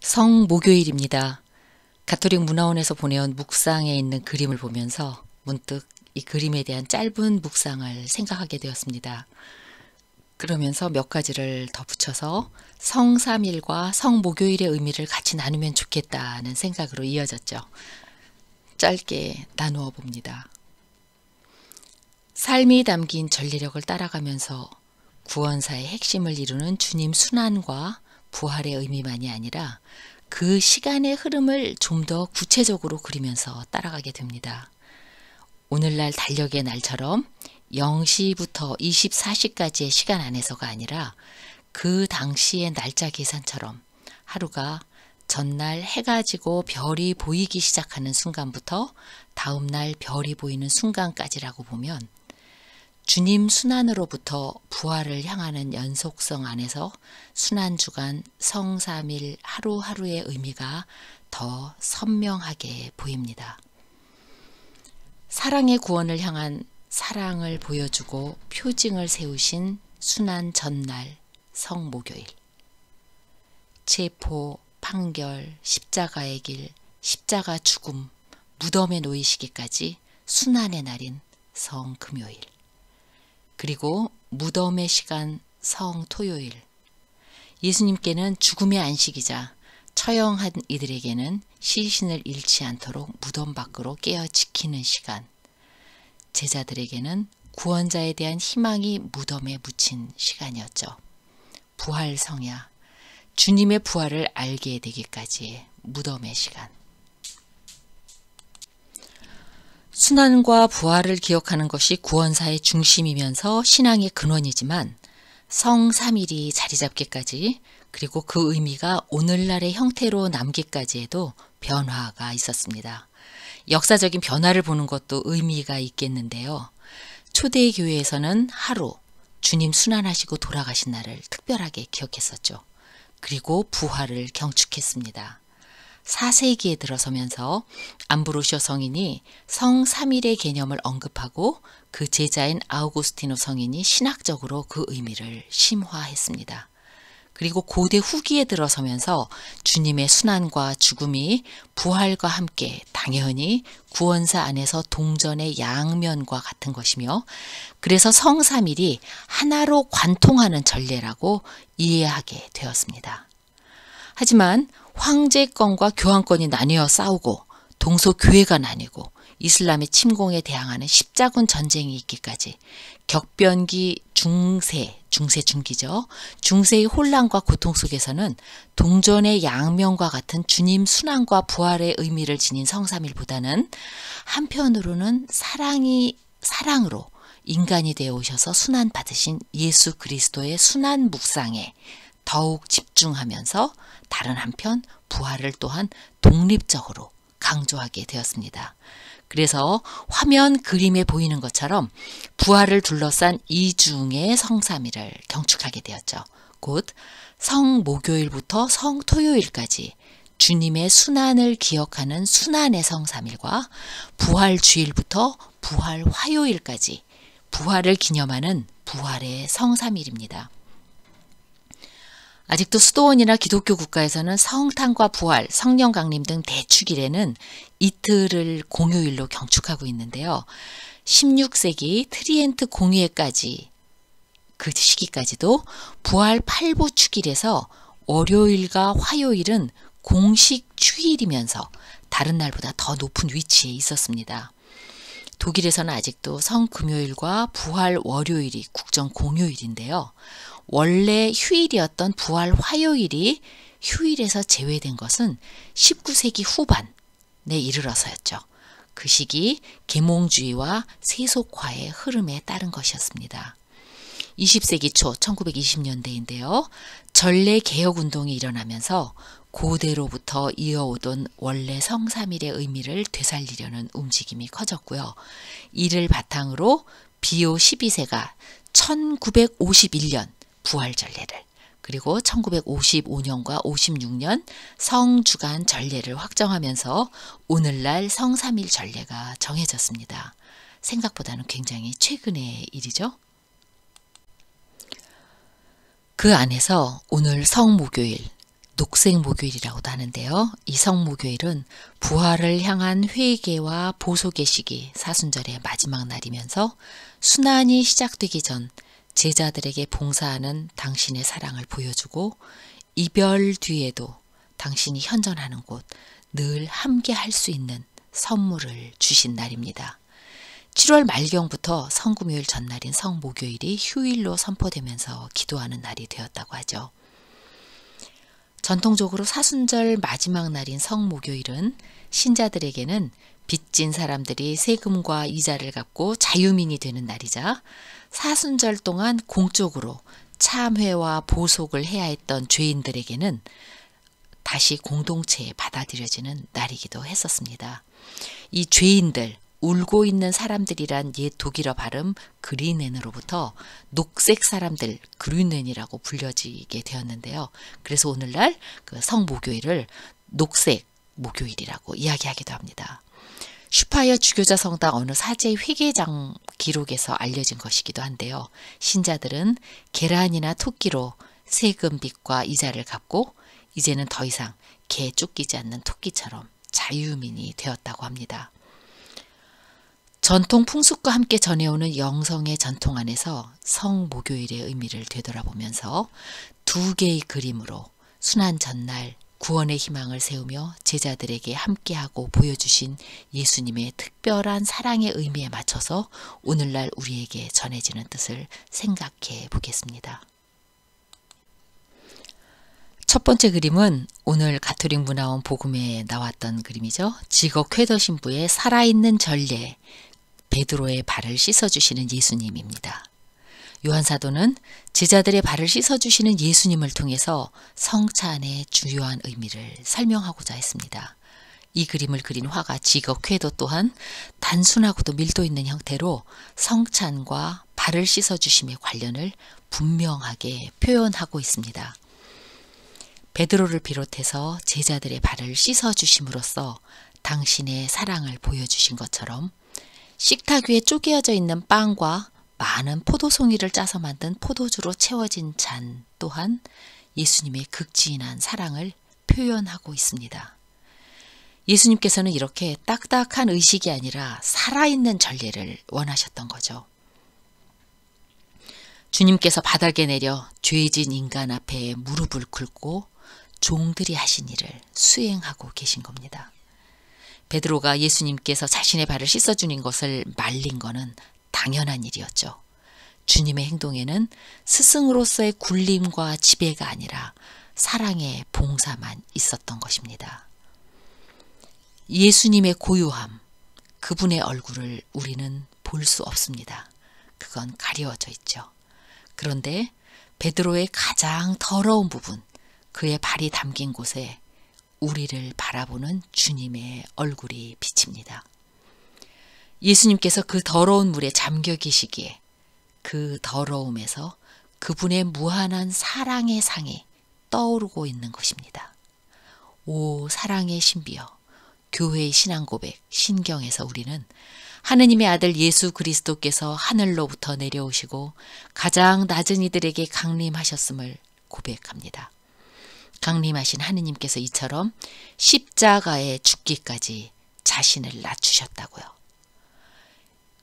성목요일입니다. 가톨릭 문화원에서 보내온 묵상에 있는 그림을 보면서 문득 이 그림에 대한 짧은 묵상을 생각하게 되었습니다. 그러면서 몇 가지를 덧붙여서 성삼일과 성목요일의 의미를 같이 나누면 좋겠다는 생각으로 이어졌죠. 짧게 나누어 봅니다. 삶이 담긴 전례력을 따라가면서 구원사의 핵심을 이루는 주님 순환과 부활의 의미만이 아니라 그 시간의 흐름을 좀 더 구체적으로 그리면서 따라가게 됩니다. 오늘날 달력의 날처럼 0시부터 24시까지의 시간 안에서가 아니라 그 당시의 날짜 계산처럼 하루가 전날 해가 지고 별이 보이기 시작하는 순간부터 다음날 별이 보이는 순간까지라고 보면 주님 순환으로부터 부활을 향하는 연속성 안에서 순환주간 성삼일 하루하루의 의미가 더 선명하게 보입니다. 사랑의 구원을 향한 사랑을 보여주고 표징을 세우신 순환 전날 성목요일. 체포, 판결, 십자가의 길, 십자가 죽음, 무덤에 놓이시기까지 순환의 날인 성금요일. 그리고 무덤의 시간 성토요일. 예수님께는 죽음의 안식이자 처형한 이들에게는 시신을 잃지 않도록 무덤 밖으로 깨어 지키는 시간. 제자들에게는 구원자에 대한 희망이 무덤에 묻힌 시간이었죠. 부활 성야, 주님의 부활을 알게 되기까지의 무덤의 시간. 순환과 부활을 기억하는 것이 구원사의 중심이면서 신앙의 근원이지만 성삼일이 자리 잡기까지 그리고 그 의미가 오늘날의 형태로 남기까지에도 변화가 있었습니다. 역사적인 변화를 보는 것도 의미가 있겠는데요. 초대교회에서는 하루 주님 순환하시고 돌아가신 날을 특별하게 기억했었죠. 그리고 부활을 경축했습니다. 4세기에 들어서면서 암브로시오 성인이 성삼일의 개념을 언급하고 그 제자인 아우구스티노 성인이 신학적으로 그 의미를 심화했습니다. 그리고 고대 후기에 들어서면서 주님의 순환과 죽음이 부활과 함께 당연히 구원사 안에서 동전의 양면과 같은 것이며 그래서 성삼일이 하나로 관통하는 전례라고 이해하게 되었습니다. 하지만 황제권과 교황권이 나뉘어 싸우고 동서교회가 나뉘고 이슬람의 침공에 대항하는 십자군 전쟁이 있기까지 격변기 중기죠. 중세의 혼란과 고통 속에서는 동전의 양면과 같은 주님 순환과 부활의 의미를 지닌 성삼일보다는 한편으로는 사랑으로 인간이 되어 오셔서 순환 받으신 예수 그리스도의 순환 묵상에 더욱 집중하면서 다른 한편 부활을 또한 독립적으로 강조하게 되었습니다. 그래서 화면 그림에 보이는 것처럼 부활을 둘러싼 이중의 성삼일을 경축하게 되었죠. 곧 성목요일부터 성토요일까지 주님의 순환을 기억하는 순환의 성삼일과 부활주일부터 부활화요일까지 부활을 기념하는 부활의 성삼일입니다. 아직도 수도원이나 기독교 국가에서는 성탄과 부활, 성령 강림 등 대축일에는 이틀을 공휴일로 경축하고 있는데요. 16세기 트리엔트 공의회까지 그 시기까지도 부활 8부 축일에서 월요일과 화요일은 공식 휴일이면서 다른 날보다 더 높은 위치에 있었습니다. 독일에서는 아직도 성금요일과 부활 월요일이 국정 공휴일인데요. 원래 휴일이었던 부활 화요일이 휴일에서 제외된 것은 19세기 후반에 이르러서였죠. 그 시기 계몽주의와 세속화의 흐름에 따른 것이었습니다. 20세기 초 1920년대인데요. 전례개혁운동이 일어나면서 고대로부터 이어오던 원래 성삼일의 의미를 되살리려는 움직임이 커졌고요. 이를 바탕으로 비오 12세가 1951년 부활 전례를 그리고 1955년과 56년 성주간 전례를 확정하면서 오늘날 성삼일 전례가 정해졌습니다. 생각보다는 굉장히 최근의 일이죠. 그 안에서 오늘 성목요일 녹색 목요일이라고도 하는데요. 이 성목요일은 부활을 향한 회개와 보속의 시기, 사순절의 마지막 날이면서 순환이 시작되기 전 제자들에게 봉사하는 당신의 사랑을 보여주고 이별 뒤에도 당신이 현존하는 곳, 늘 함께 할 수 있는 선물을 주신 날입니다. 7월 말경부터 성금요일 전날인 성목요일이 휴일로 선포되면서 기도하는 날이 되었다고 하죠. 전통적으로 사순절 마지막 날인 성목요일은 신자들에게는 빚진 사람들이 세금과 이자를 갚고 자유민이 되는 날이자 사순절 동안 공적으로 참회와 보속을 해야 했던 죄인들에게는 다시 공동체에 받아들여지는 날이기도 했었습니다. 이 죄인들, 울고 있는 사람들이란 옛 독일어 발음 그리넨으로부터 녹색 사람들 그리넨이라고 불려지게 되었는데요. 그래서 오늘날 그 성목요일을 녹색 목요일이라고 이야기하기도 합니다. 슈파이어 주교자 성당 어느 사제의 회계장 기록에서 알려진 것이기도 한데요. 신자들은 계란이나 토끼로 세금 빚과 이자를 갚고 이제는 더 이상 개 쫓기지 않는 토끼처럼 자유민이 되었다고 합니다. 전통 풍습과 함께 전해오는 영성의 전통 안에서 성목요일의 의미를 되돌아보면서 두 개의 그림으로 순환 전날 구원의 희망을 세우며 제자들에게 함께하고 보여주신 예수님의 특별한 사랑의 의미에 맞춰서 오늘날 우리에게 전해지는 뜻을 생각해 보겠습니다. 첫 번째 그림은 오늘 가톨릭 문화원 복음에 나왔던 그림이죠. 지거 쾌더 신부의 살아있는 전례, 베드로의 발을 씻어주시는 예수님입니다. 요한사도는 제자들의 발을 씻어주시는 예수님을 통해서 성찬의 주요한 의미를 설명하고자 했습니다. 이 그림을 그린 화가 지거 쾌더 또한 단순하고도 밀도 있는 형태로 성찬과 발을 씻어주심의 관련을 분명하게 표현하고 있습니다. 베드로를 비롯해서 제자들의 발을 씻어주심으로써 당신의 사랑을 보여주신 것처럼 식탁 위에 쪼개어져 있는 빵과 많은 포도송이를 짜서 만든 포도주로 채워진 잔 또한 예수님의 극진한 사랑을 표현하고 있습니다. 예수님께서는 이렇게 딱딱한 의식이 아니라 살아있는 전례를 원하셨던 거죠. 주님께서 바닥에 내려 죄진 인간 앞에 무릎을 꿇고 종들이 하신 일을 수행하고 계신 겁니다. 베드로가 예수님께서 자신의 발을 씻어주는 것을 말린 것은 당연한 일이었죠. 주님의 행동에는 스승으로서의 굴림과 지배가 아니라 사랑의 봉사만 있었던 것입니다. 예수님의 고요함, 그분의 얼굴을 우리는 볼 수 없습니다. 그건 가려워져 있죠. 그런데 베드로의 가장 더러운 부분, 그의 발이 담긴 곳에 우리를 바라보는 주님의 얼굴이 비칩니다. 예수님께서 그 더러운 물에 잠겨 계시기에 그 더러움에서 그분의 무한한 사랑의 상이 떠오르고 있는 것입니다. 오 사랑의 신비여, 교회의 신앙 고백, 신경에서 우리는 하느님의 아들 예수 그리스도께서 하늘로부터 내려오시고 가장 낮은 이들에게 강림하셨음을 고백합니다. 강림하신 하느님께서 이처럼 십자가에 죽기까지 자신을 낮추셨다고요.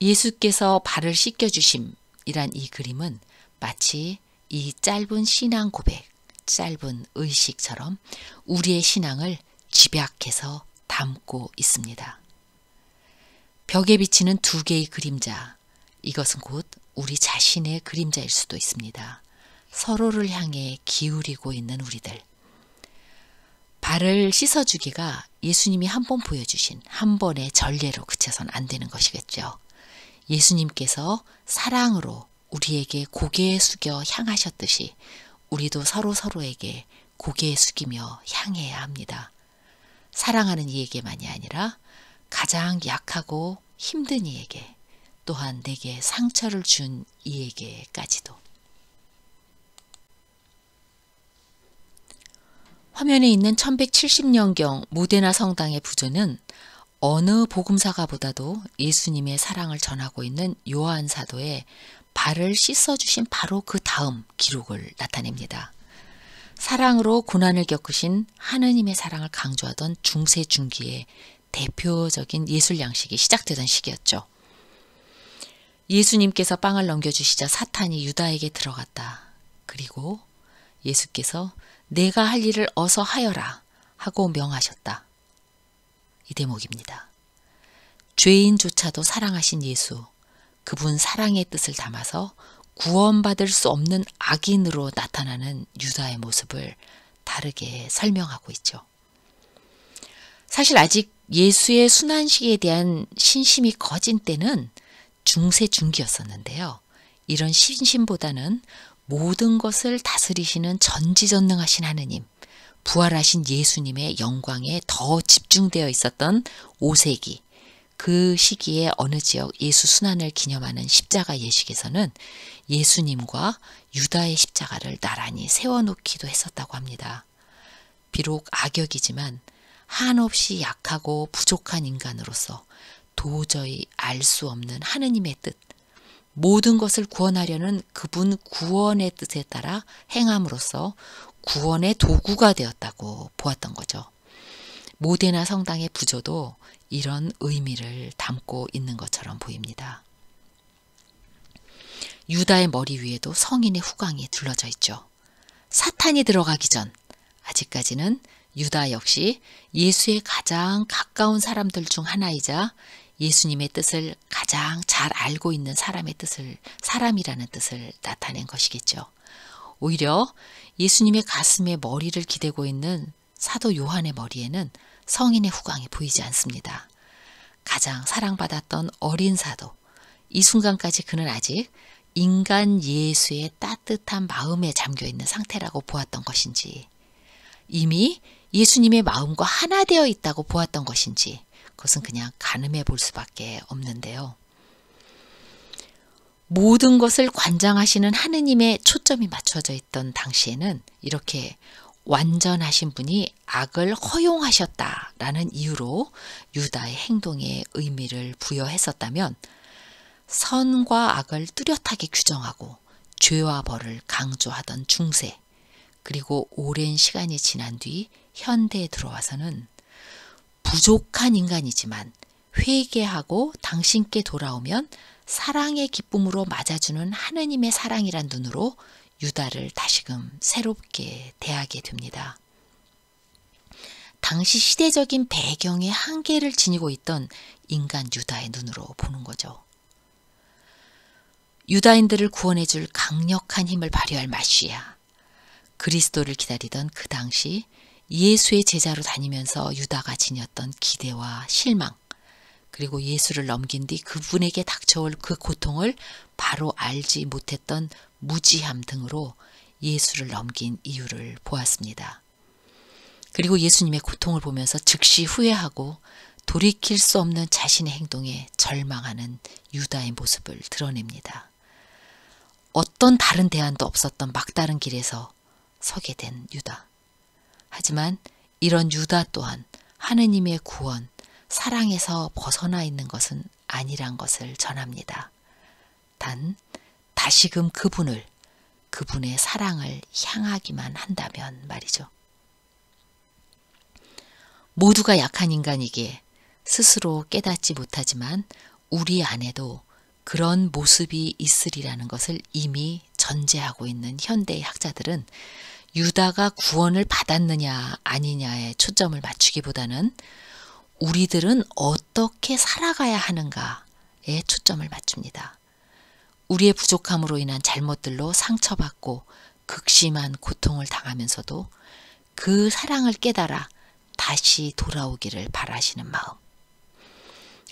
예수께서 발을 씻겨주심이란 이 그림은 마치 이 짧은 신앙 고백, 짧은 의식처럼 우리의 신앙을 집약해서 담고 있습니다. 벽에 비치는 두 개의 그림자, 이것은 곧 우리 자신의 그림자일 수도 있습니다. 서로를 향해 기울이고 있는 우리들. 발을 씻어주기가 예수님이 한 번 보여주신 한 번의 전례로 그쳐선 안 되는 것이겠죠. 예수님께서 사랑으로 우리에게 고개 숙여 향하셨듯이 우리도 서로에게 고개 숙이며 향해야 합니다. 사랑하는 이에게만이 아니라 가장 약하고 힘든 이에게, 또한 내게 상처를 준 이에게까지도. 화면에 있는 1170년경 모데나 성당의 부조는 어느 복음사가보다도 예수님의 사랑을 전하고 있는 요한 사도의 발을 씻어주신 바로 그 다음 기록을 나타냅니다. 사랑으로 고난을 겪으신 하느님의 사랑을 강조하던 중세 중기의 대표적인 예술 양식이 시작되던 시기였죠. 예수님께서 빵을 넘겨주시자 사탄이 유다에게 들어갔다. 그리고 예수께서 내가 할 일을 어서 하여라 하고 명하셨다. 이 대목입니다. 죄인조차도 사랑하신 예수, 그분 사랑의 뜻을 담아서 구원받을 수 없는 악인으로 나타나는 유다의 모습을 다르게 설명하고 있죠. 사실 아직 예수의 순환식에 대한 신심이 거진 때는 중세 중기였었는데요. 이런 신심보다는 모든 것을 다스리시는 전지전능하신 하느님, 부활하신 예수님의 영광에 더 집중되어 있었던 5세기, 그 시기에 어느 지역 예수 순환을 기념하는 십자가 예식에서는 예수님과 유다의 십자가를 나란히 세워놓기도 했었다고 합니다. 비록 악역이지만 한없이 약하고 부족한 인간으로서 도저히 알 수 없는 하느님의 뜻, 모든 것을 구원하려는 그분 구원의 뜻에 따라 행함으로써 구원의 도구가 되었다고 보았던 거죠. 모데나 성당의 부조도 이런 의미를 담고 있는 것처럼 보입니다. 유다의 머리 위에도 성인의 후광이 둘러져 있죠. 사탄이 들어가기 전 아직까지는 유다 역시 예수의 가장 가까운 사람들 중 하나이자 예수님의 뜻을 가장 잘 알고 있는 사람이라는 뜻을 나타낸 것이겠죠. 오히려 예수님의 가슴에 머리를 기대고 있는 사도 요한의 머리에는 성인의 후광이 보이지 않습니다. 가장 사랑받았던 어린 사도, 이 순간까지 그는 아직 인간 예수의 따뜻한 마음에 잠겨있는 상태라고 보았던 것인지, 이미 예수님의 마음과 하나 되어 있다고 보았던 것인지, 그것은 그냥 가늠해 볼 수밖에 없는데요. 모든 것을 관장하시는 하느님의 초점이 맞춰져 있던 당시에는 이렇게 완전하신 분이 악을 허용하셨다라는 이유로 유다의 행동에 의미를 부여했었다면, 선과 악을 뚜렷하게 규정하고 죄와 벌을 강조하던 중세, 그리고 오랜 시간이 지난 뒤 현대에 들어와서는 부족한 인간이지만 회개하고 당신께 돌아오면 사랑의 기쁨으로 맞아주는 하느님의 사랑이란 눈으로 유다를 다시금 새롭게 대하게 됩니다. 당시 시대적인 배경의 한계를 지니고 있던 인간 유다의 눈으로 보는 거죠. 유다인들을 구원해줄 강력한 힘을 발휘할 메시아, 그리스도를 기다리던 그 당시 예수의 제자로 다니면서 유다가 지녔던 기대와 실망, 그리고 예수를 넘긴 뒤 그분에게 닥쳐올 그 고통을 바로 알지 못했던 무지함 등으로 예수를 넘긴 이유를 보았습니다. 그리고 예수님의 고통을 보면서 즉시 후회하고 돌이킬 수 없는 자신의 행동에 절망하는 유다의 모습을 드러냅니다. 어떤 다른 대안도 없었던 막다른 길에서 서게 된 유다. 하지만 이런 유다 또한 하느님의 구원, 사랑에서 벗어나 있는 것은 아니란 것을 전합니다. 단 다시금 그분의 사랑을 향하기만 한다면 말이죠. 모두가 약한 인간이기에 스스로 깨닫지 못하지만 우리 안에도 그런 모습이 있으리라는 것을 이미 전제하고 있는 현대의 학자들은 유다가 구원을 받았느냐 아니냐에 초점을 맞추기보다는 우리들은 어떻게 살아가야 하는가에 초점을 맞춥니다. 우리의 부족함으로 인한 잘못들로 상처받고 극심한 고통을 당하면서도 그 사랑을 깨달아 다시 돌아오기를 바라시는 마음.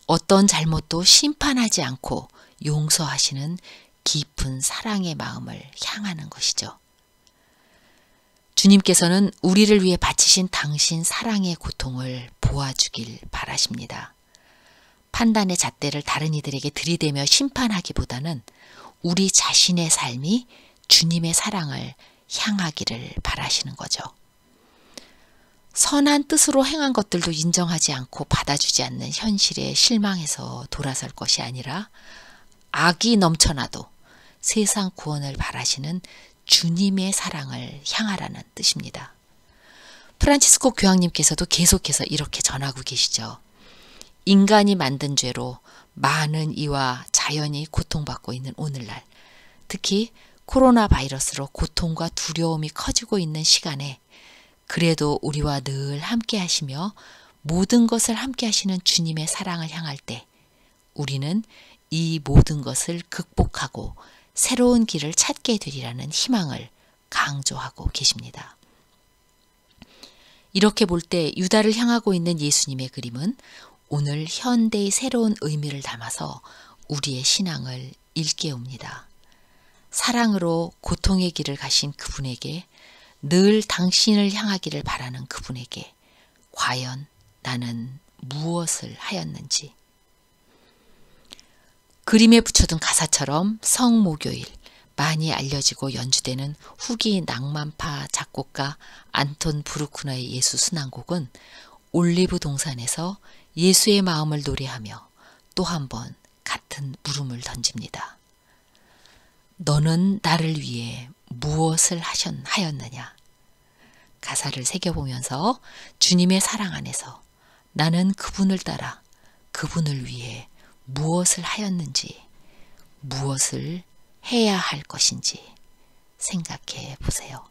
어떤 잘못도 심판하지 않고 용서하시는 깊은 사랑의 마음을 향하는 것이죠. 주님께서는 우리를 위해 바치신 당신 사랑의 고통을 보아주길 바라십니다. 판단의 잣대를 다른 이들에게 들이대며 심판하기보다는 우리 자신의 삶이 주님의 사랑을 향하기를 바라시는 거죠. 선한 뜻으로 행한 것들도 인정하지 않고 받아주지 않는 현실에 실망해서 돌아설 것이 아니라 악이 넘쳐나도 세상 구원을 바라시는 주님의 사랑을 향하라는 뜻입니다. 프란치스코 교황님께서도 계속해서 이렇게 전하고 계시죠. 인간이 만든 죄로 많은 이와 자연이 고통받고 있는 오늘날, 특히 코로나 바이러스로 고통과 두려움이 커지고 있는 시간에 그래도 우리와 늘 함께 하시며 모든 것을 함께 하시는 주님의 사랑을 향할 때 우리는 이 모든 것을 극복하고 새로운 길을 찾게 되리라는 희망을 강조하고 계십니다. 이렇게 볼 때 유다를 향하고 있는 예수님의 그림은 오늘 현대의 새로운 의미를 담아서 우리의 신앙을 일깨웁니다. 사랑으로 고통의 길을 가신 그분에게, 늘 당신을 향하기를 바라는 그분에게 과연 나는 무엇을 하였는지. 그림에 붙여둔 가사처럼 성목요일, 많이 알려지고 연주되는 후기 낭만파 작곡가 안톤 브루크너의 예수 순환곡은 올리브 동산에서 예수의 마음을 노래하며 또 한 번 같은 물음을 던집니다. 너는 나를 위해 무엇을 하였느냐? 가사를 새겨보면서 주님의 사랑 안에서 나는 그분을 따라 그분을 위해 무엇을 하였는지, 무엇을 해야 할 것인지 생각해 보세요.